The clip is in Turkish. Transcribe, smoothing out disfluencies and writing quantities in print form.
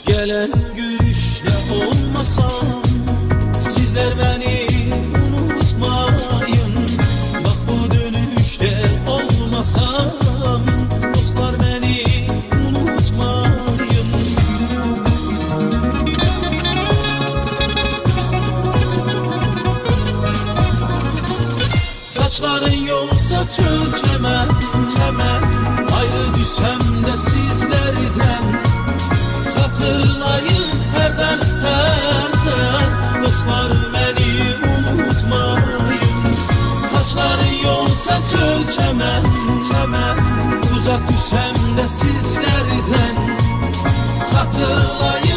Gelen görüşte olmasam, sizler beni unutmayın. Bak bu dönüşte olmasam, dostlar beni unutmayın. Saçların yolsa çöl çemen, çemen. Ayrı düşsem de sizlerden, hatırlayın herden herden. Dostlar beni unutmayın. Saçların yolsa çöl çemen, çemen. Uzak düşsem de sizlerden, hatırlayın